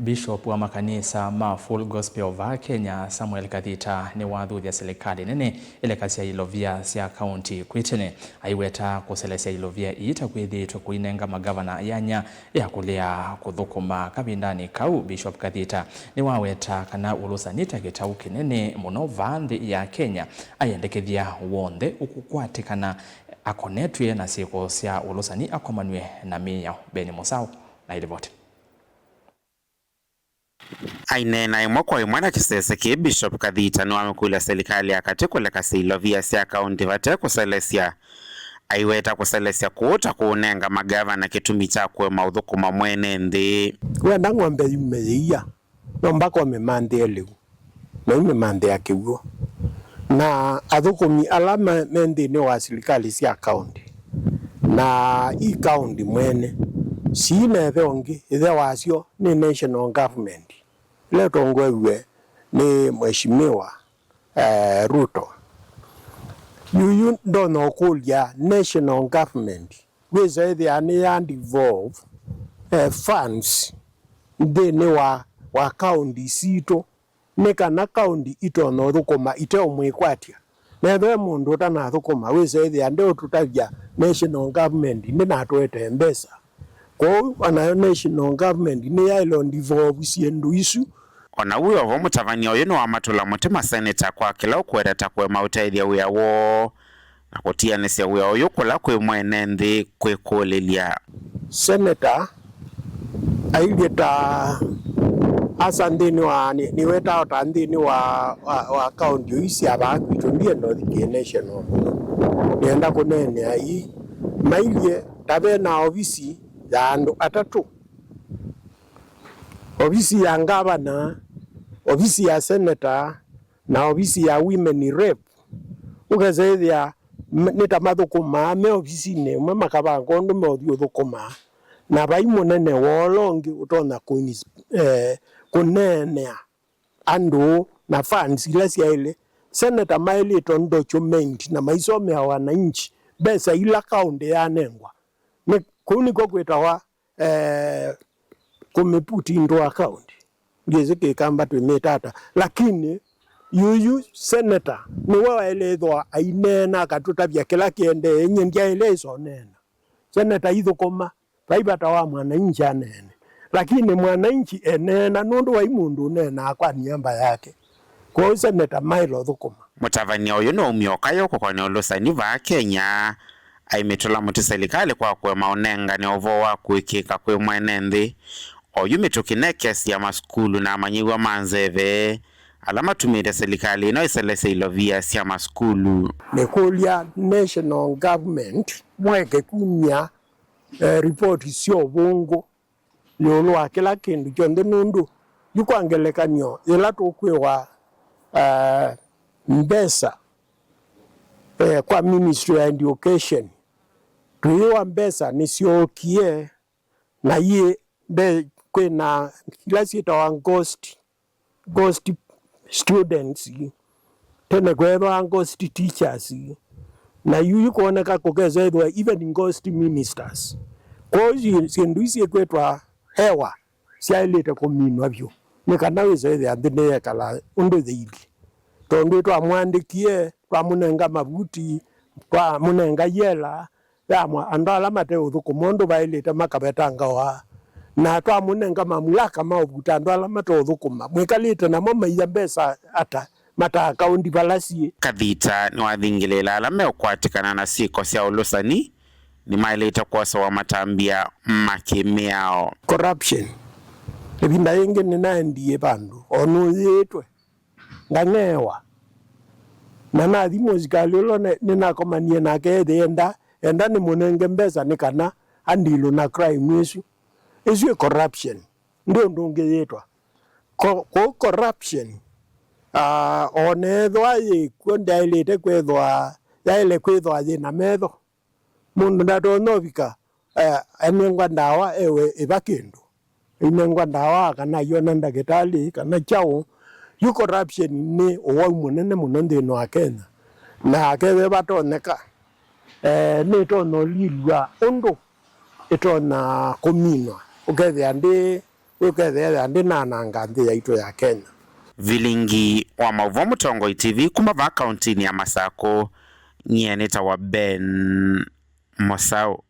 Bishop wa makanisa ma Full Gospel of Kenya Samuel Kathita ni wathuthia serikali nene ile kasi ya ilovia cia county kwitene aiweta kuselesia ilovia ita kwithitwe kuinenga magavana yanya ya kulia kuthukuma kabindani kau. Bishop Kathita ni waweta kana ulusanita gitau kinene muno vanthi ya Kenya ayendekethia wonthe ukukwatikana akonetwe na siku cia ulusani akomanwe na miya Beni Musau na ilivoti. Ainena imwe kwa imwe na kisese ki Bishop Kathita ni wamekuila serikali akati kulekasi ilovia cia kaunti vate kuselesia aiweta kuselesia kuuta kuunenga magavana kitumi cha kwema uthukuma mwene nthi wenda ng'ombe yumeia no mbako wamemande eliu na imemande akiuo na athukumi alama mendi ni wa serikali cia kaunti na i kaunti mwene sine thongi ithe wacio ni national government ile tongwewe ni mheshimiwa Ruto. You don't know kulia national government weze the ani devolve funds ndene wa county sito neka na county ito no thukuma ite omwikwatia nethe mundu tana thukuma weze the ande tutavya national government ni natwete mbesa ko ana national government ni yailo devolve siendu isu ona uyo vo mutavania uyu ni wa matula mutima senator kwa kila ukwereta kwema uteithia uya wo na kutianisya uya uyu kula kwi mwene nthi kwikulilia senator aileta asa ndini wa ni weta ota ndini wa county isi abantu itondie no the national nienda kunene ai mailie tabe na ofisi ya andu atatu ofisi ya ngavana, ofisi ya senator na ofisi ya women rep ukazethia nita mathukuma me ofisi ne mwe makabango ndo mothio thukuma na bai munene wolongi utona kunenea andu na funds ila cia ile senator maili to document na maisome ya wananchi besa ila kaunti ya nengwa ni kuni ko kwetawa kumeputi ndo account ngeze ke kamba tumetata lakini yuyu senator ni wewe elethwa ainena katutavya kila kiende enye ndia elezo nena senator ithukuma vaibata wa mwananchi anene lakini mwananchi enena nundu wa imundu nena kwa niamba yake kwa senator Mailo thukuma mutavania uyu no umioka yoko kwa ne ulusani va Kenya aimetula muti serikali kwa kwema unenga ni ovo wa kuikika kwe mwene nthi oyu mitukinekesi ya maskulu na amanyiwa manzeve alama tumire serikali ino iselese ilovia cia maskulu nekulia national government mweke kumya report sio bongo liolo wa kila kindu kionde nundu yukwangelekanyo ila tukwewa mbesa kwa Ministry of Education tuiwa mbesa nisiokie na ye be kwena kila sita wa ghost students tena kwa ghost teachers na yuyu kuoneka kukezwa even ghost ministers kwa hiyo sindu isi kwetwa hewa siailete kuminwa byo nikana weze ya ndene kala undo zeili tondo twa mwandikie twa munenga mabuti twa munenga yela yamwa andala mate uthukumondo bailete makabetanga wa na twa munenga mamulaka maobuta andala mate uthukuma mwikalite na mama ya mbesa ata mata kaundi balasi. Kathita ni wathingilela alame ukwatikana na siko cia ulusani ni mailete kwasa wa matambia makimiao corruption ebinda yenge ninaendie bandu onu yetwe ngangewa na nathi muzikali ulo ninakomanie nake enda ni munenge mbesa nikana andilo na crime isu corruption ndio ndonge yetwa corruption onethwa yikwenda ilete kwethwa yaile kwethwa thina metho mundu ndatonobika enengwa ndawa ewe ibakindu inengwa ndawa kana yona ndagitali kana chao yu corruption ni owa munene muno nthini wa Kenya na akebe batoneka ni tono lilwa undu itona kuminwa ukethia ndi ukethea ndi na nthi yaitu ya Kenya. Vilingi wa Mauvoo Mutongoi TV kuma va kaunti ya Masako, nyeneta wa Ben Mosau.